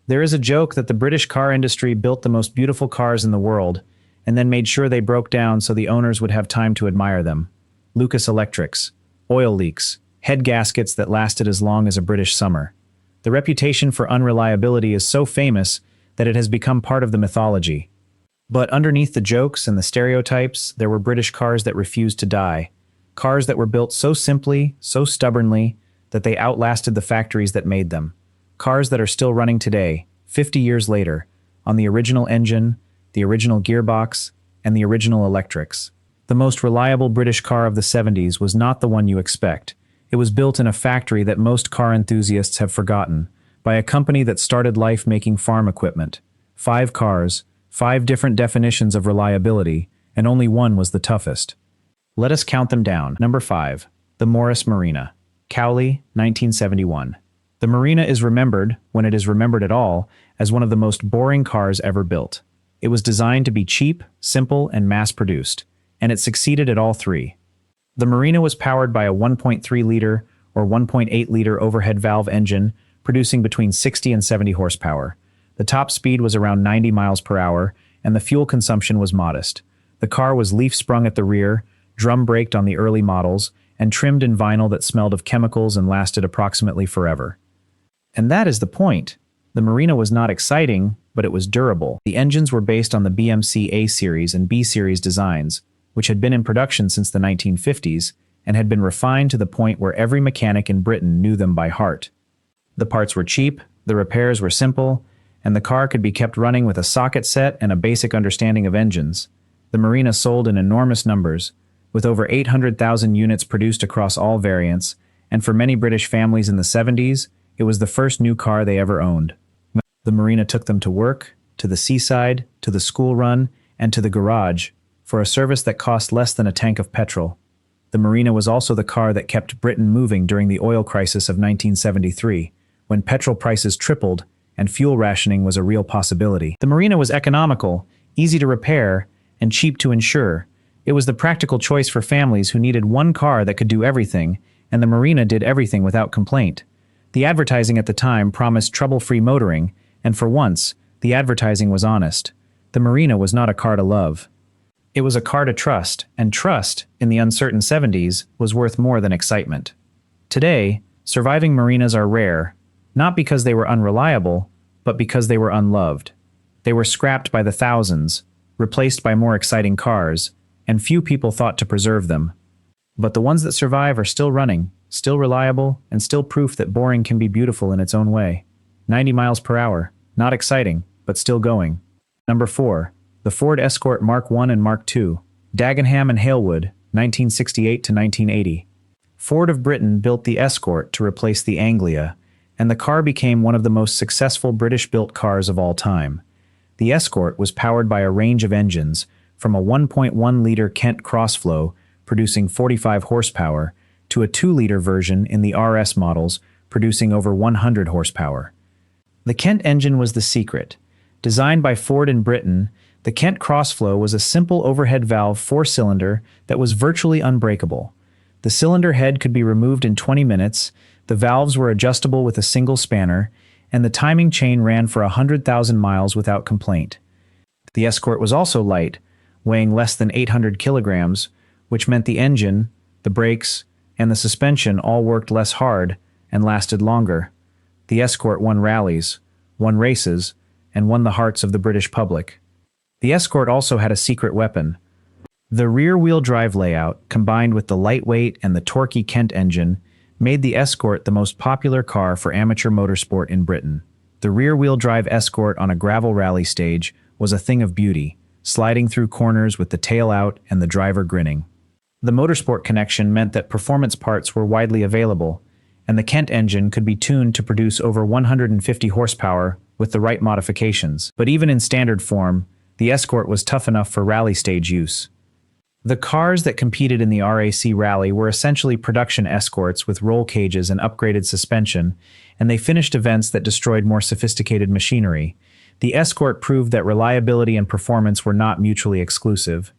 There is a joke that the British car industry built the most beautiful cars in the world, and then made sure they broke down so the owners would have time to admire them. Lucas Electrics, oil leaks, head gaskets that lasted as long as a British summer. The reputation for unreliability is so famous that it has become part of the mythology. But underneath the jokes and the stereotypes, there were British cars that refused to die. Cars that were built so simply, so stubbornly, that they outlasted the factories that made them. Cars that are still running today, 50 years later, on the original engine, the original gearbox, and the original electrics. The most reliable British car of the 70s was not the one you expect. It was built in a factory that most car enthusiasts have forgotten, by a company that started life making farm equipment. 5 cars, 5 different definitions of reliability, and only one was the toughest. Let us count them down. Number 5. The Morris Marina. Cowley, 1971. The Marina is remembered, when it is remembered at all, as one of the most boring cars ever built. It was designed to be cheap, simple, and mass-produced, and it succeeded at all 3. The Marina was powered by a 1.3-liter or 1.8-liter overhead valve engine, producing between 60 and 70 horsepower. The top speed was around 90 miles per hour, and the fuel consumption was modest. The car was leaf-sprung at the rear, drum-braked on the early models, and trimmed in vinyl that smelled of chemicals and lasted approximately forever. And that is the point. The Marina was not exciting, but it was durable. The engines were based on the BMC A-Series and B-Series designs, which had been in production since the 1950s, and had been refined to the point where every mechanic in Britain knew them by heart. The parts were cheap, the repairs were simple, and the car could be kept running with a socket set and a basic understanding of engines. The Marina sold in enormous numbers, with over 800,000 units produced across all variants, and for many British families in the 70s, it was the first new car they ever owned. The Marina took them to work, to the seaside, to the school run, and to the garage, for a service that cost less than a tank of petrol. The Marina was also the car that kept Britain moving during the oil crisis of 1973, when petrol prices tripled and fuel rationing was a real possibility. The Marina was economical, easy to repair, and cheap to insure. It was the practical choice for families who needed one car that could do everything, and the Marina did everything without complaint. The advertising at the time promised trouble-free motoring, and for once, the advertising was honest. The Marina was not a car to love. It was a car to trust, and trust, in the uncertain 70s, was worth more than excitement. Today, surviving Marinas are rare, not because they were unreliable, but because they were unloved. They were scrapped by the thousands, replaced by more exciting cars, and few people thought to preserve them. But the ones that survive are still running, still reliable, and still proof that boring can be beautiful in its own way. 90 miles per hour, not exciting, but still going. Number 4. The Ford Escort Mark I and Mark II. Dagenham and Halewood, 1968 to 1980. Ford of Britain built the Escort to replace the Anglia, and the car became one of the most successful British-built cars of all time. The Escort was powered by a range of engines, from a 1.1-liter Kent Crossflow, producing 45 horsepower, to a 2-liter version in the RS models, producing over 100 horsepower. The Kent engine was the secret. Designed by Ford in Britain, the Kent Crossflow was a simple overhead valve 4-cylinder that was virtually unbreakable. The cylinder head could be removed in 20 minutes, the valves were adjustable with a single spanner, and the timing chain ran for 100,000 miles without complaint. The Escort was also light, weighing less than 800 kilograms, which meant the engine, the brakes, and the suspension all worked less hard and lasted longer. The Escort won rallies, won races, and won the hearts of the British public. The Escort also had a secret weapon. The rear-wheel drive layout, combined with the lightweight and the torquey Kent engine, made the Escort the most popular car for amateur motorsport in Britain. The rear-wheel drive Escort on a gravel rally stage was a thing of beauty, sliding through corners with the tail out and the driver grinning. The motorsport connection meant that performance parts were widely available, and the Kent engine could be tuned to produce over 150 horsepower with the right modifications. But even in standard form, the Escort was tough enough for rally stage use. The cars that competed in the RAC Rally were essentially production Escorts with roll cages and upgraded suspension, and they finished events that destroyed more sophisticated machinery. The Escort proved that reliability and performance were not mutually exclusive.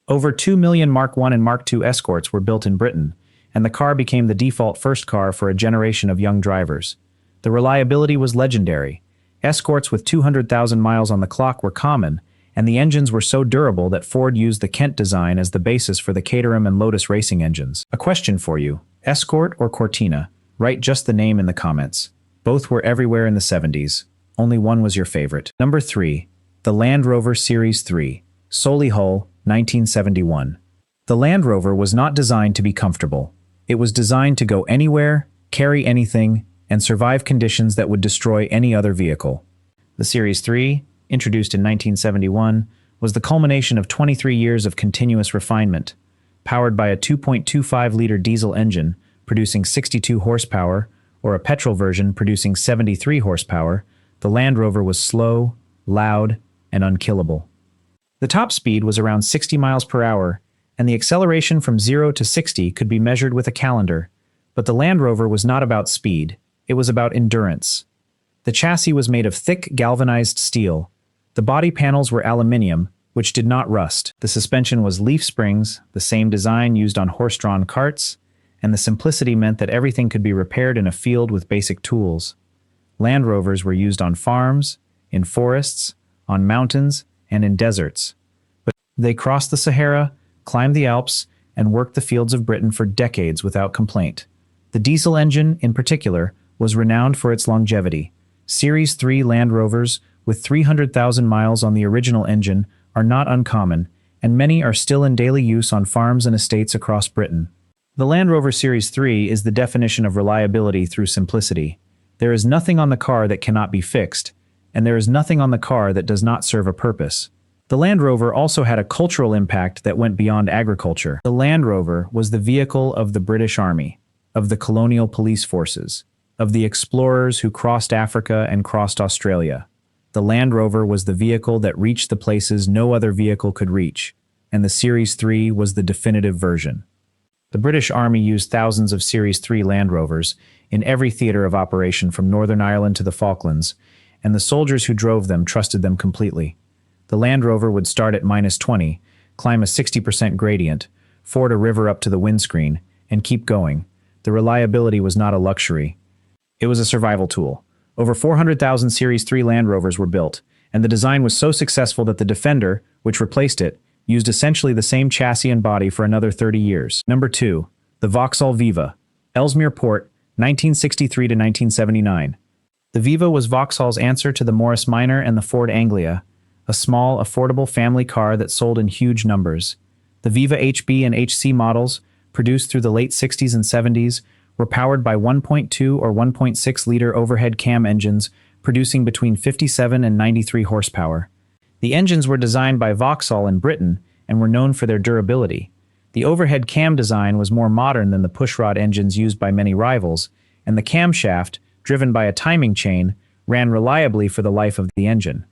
Over 2 million Mark I and Mark II Escorts were built in Britain, and the car became the default first car for a generation of young drivers. The reliability was legendary. Escorts with 200,000 miles on the clock were common, and the engines were so durable that Ford used the Kent design as the basis for the Caterham and Lotus racing engines. A question for you: Escort or Cortina? Write just the name in the comments. Both were everywhere in the 70s. Only one was your favorite. Number 3. The Land Rover Series 3. Solihull, 1971. The Land Rover was not designed to be comfortable. It was designed to go anywhere, carry anything, and survive conditions that would destroy any other vehicle. The Series 3, introduced in 1971, was the culmination of 23 years of continuous refinement. Powered by a 2.25-liter diesel engine producing 62 horsepower, or a petrol version producing 73 horsepower, the Land Rover was slow, loud, and unkillable. The top speed was around 60 miles per hour, and the acceleration from 0 to 60 could be measured with a calendar. But the Land Rover was not about speed, it was about endurance. The chassis was made of thick, galvanized steel. The body panels were aluminium, which did not rust. The suspension was leaf springs, the same design used on horse-drawn carts, and the simplicity meant that everything could be repaired in a field with basic tools. Land Rovers were used on farms, in forests, on mountains, and in deserts. But they crossed the Sahara, climbed the Alps, and worked the fields of Britain for decades without complaint. The diesel engine, in particular, was renowned for its longevity. Series 3 Land Rovers, with 300,000 miles on the original engine, are not uncommon, and many are still in daily use on farms and estates across Britain. The Land Rover Series 3 is the definition of reliability through simplicity. There is nothing on the car that cannot be fixed, and there is nothing on the car that does not serve a purpose. The Land Rover also had a cultural impact that went beyond agriculture. The Land Rover was the vehicle of the British Army, of the colonial police forces, of the explorers who crossed Africa and crossed Australia. The Land Rover was the vehicle that reached the places no other vehicle could reach, and the Series 3 was the definitive version. The British Army used thousands of Series 3 Land Rovers in every theater of operation from Northern Ireland to the Falklands, and the soldiers who drove them trusted them completely. The Land Rover would start at -20, climb a 60% gradient, ford a river up to the windscreen, and keep going. The reliability was not a luxury. It was a survival tool. Over 400,000 Series 3 Land Rovers were built, and the design was so successful that the Defender, which replaced it, used essentially the same chassis and body for another 30 years. Number 2. The Vauxhall Viva. Ellesmere Port, 1963 to 1979. The Viva was Vauxhall's answer to the Morris Marina and the Ford Anglia, a small, affordable family car that sold in huge numbers. The Viva HB and HC models, produced through the late 60s and 70s, were powered by 1.2 or 1.6-liter overhead cam engines, producing between 57 and 93 horsepower. The engines were designed by Vauxhall in Britain and were known for their durability. The overhead cam design was more modern than the pushrod engines used by many rivals, and the camshaft, driven by a timing chain, ran reliably for the life of the engine.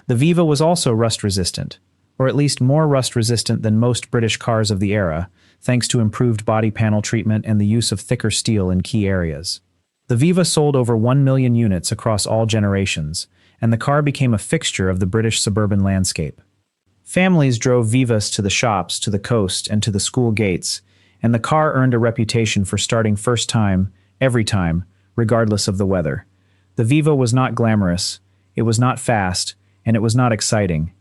The Viva was also rust-resistant, or at least more rust-resistant than most British cars of the era, thanks to improved body panel treatment and the use of thicker steel in key areas. The Viva sold over 1 million units across all generations, and the car became a fixture of the British suburban landscape. Families drove Vivas to the shops, to the coast, and to the school gates, and the car earned a reputation for starting first time, every time, regardless of the weather. The Viva was not glamorous, it was not fast, and it was not exciting.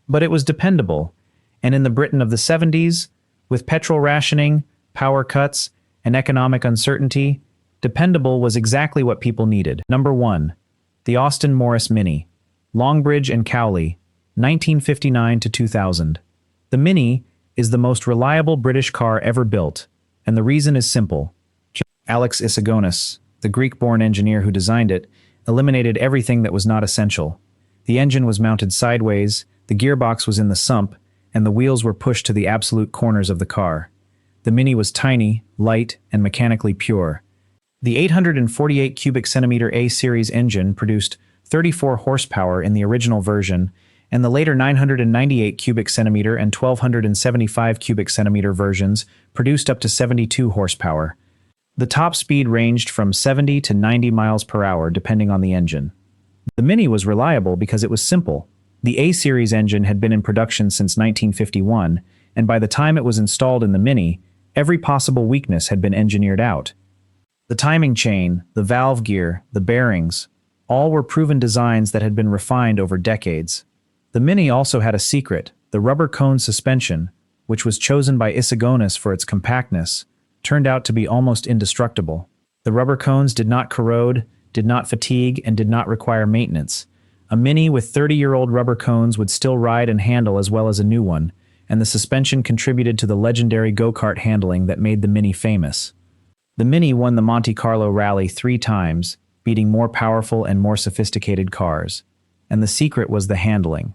But it was dependable, and in the Britain of the 70s, with petrol rationing, power cuts, and economic uncertainty, dependable was exactly what people needed. Number 1. The Austin Morris Mini. Longbridge and Cowley, 1959 to 2000. The Mini is the most reliable British car ever built, and the reason is simple. Alex Issigonis, the Greek-born engineer who designed it, eliminated everything that was not essential. The engine was mounted sideways, the gearbox was in the sump, and the wheels were pushed to the absolute corners of the car. The Mini was tiny, light, and mechanically pure. The 848 cubic centimeter A-series engine produced 34 horsepower in the original version, and the later 998 cubic centimeter and 1275 cubic centimeter versions produced up to 72 horsepower. The top speed ranged from 70 to 90 miles per hour depending on the engine. The Mini was reliable because it was simple. The A-series engine had been in production since 1951, and by the time it was installed in the Mini, every possible weakness had been engineered out. The timing chain, the valve gear, the bearings, All were proven designs that had been refined over decades. The Mini also had a secret: the rubber cone suspension, which was chosen by Isagonis for its compactness, turned out to be almost indestructible. The rubber cones did not corrode, did not fatigue, and did not require maintenance. A Mini with 30-year-old rubber cones would still ride and handle as well as a new one, and the suspension contributed to the legendary go-kart handling that made the Mini famous. The Mini won the Monte Carlo Rally 3 times, beating more powerful and more sophisticated cars. And the secret was the handling,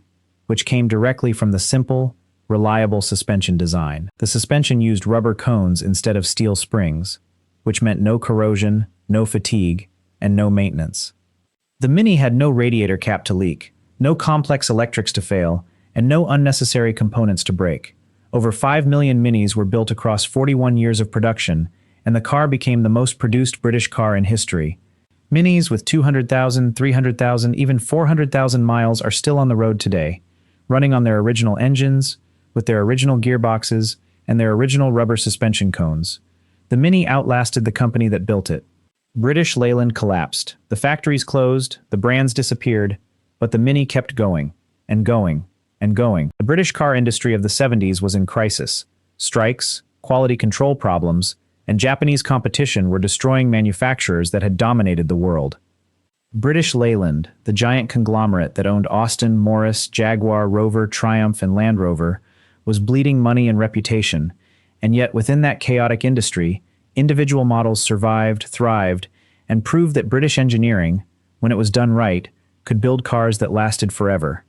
which came directly from the simple, reliable suspension design. The suspension used rubber cones instead of steel springs, which meant no corrosion, no fatigue, and no maintenance. The Mini had no radiator cap to leak, no complex electrics to fail, and no unnecessary components to break. Over 5 million Minis were built across 41 years of production, and the car became the most produced British car in history. Minis with 200,000, 300,000, even 400,000 miles are still on the road today, running on their original engines, with their original gearboxes, and their original rubber suspension cones. The Mini outlasted the company that built it. British Leyland collapsed, the factories closed, the brands disappeared, but the Mini kept going, and going, and going. The British car industry of the 70s was in crisis. Strikes, quality control problems, and Japanese competition were destroying manufacturers that had dominated the world. British Leyland, the giant conglomerate that owned Austin, Morris, Jaguar, Rover, Triumph, and Land Rover, was bleeding money and reputation, and yet within that chaotic industry, individual models survived, thrived, and proved that British engineering, when it was done right, could build cars that lasted forever.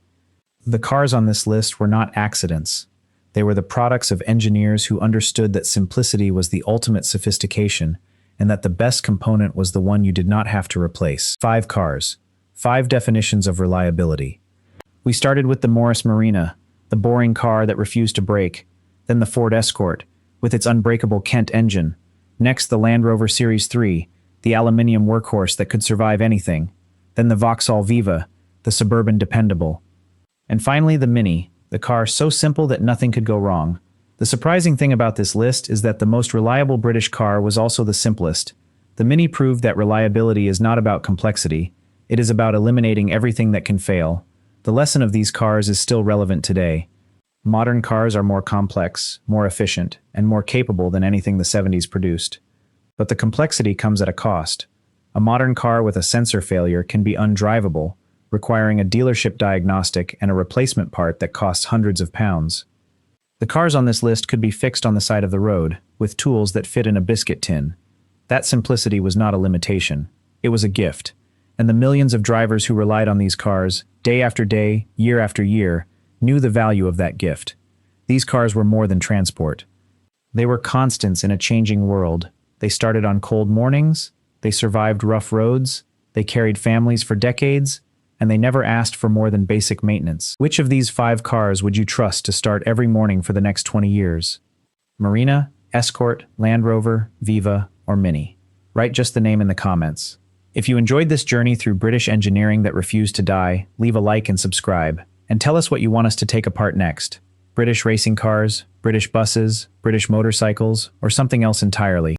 The cars on this list were not accidents. They were the products of engineers who understood that simplicity was the ultimate sophistication, and that the best component was the one you did not have to replace. 5 cars. 5 definitions of reliability. We started with the Morris Marina, the boring car that refused to brake, then the Ford Escort, with its unbreakable Kent engine, next the Land Rover Series 3, the aluminium workhorse that could survive anything, then the Vauxhall Viva, the suburban dependable, and finally the Mini, the car so simple that nothing could go wrong. The surprising thing about this list is that the most reliable British car was also the simplest. The Mini proved that reliability is not about complexity, it is about eliminating everything that can fail. The lesson of these cars is still relevant today. Modern cars are more complex, more efficient, and more capable than anything the 70s produced. But the complexity comes at a cost. A modern car with a sensor failure can be undrivable, requiring a dealership diagnostic and a replacement part that costs hundreds of pounds. The cars on this list could be fixed on the side of the road, with tools that fit in a biscuit tin. That simplicity was not a limitation. It was a gift. And the millions of drivers who relied on these cars, day after day, year after year, knew the value of that gift. These cars were more than transport. They were constants in a changing world. They started on cold mornings, they survived rough roads, they carried families for decades, and they never asked for more than basic maintenance. Which of these 5 cars would you trust to start every morning for the next 20 years? Marina, Escort, Land Rover, Viva, or Mini? Write just the name in the comments. If you enjoyed this journey through British engineering that refused to die, leave a like and subscribe. And tell us what you want us to take apart next. British racing cars, British buses, British motorcycles, or something else entirely.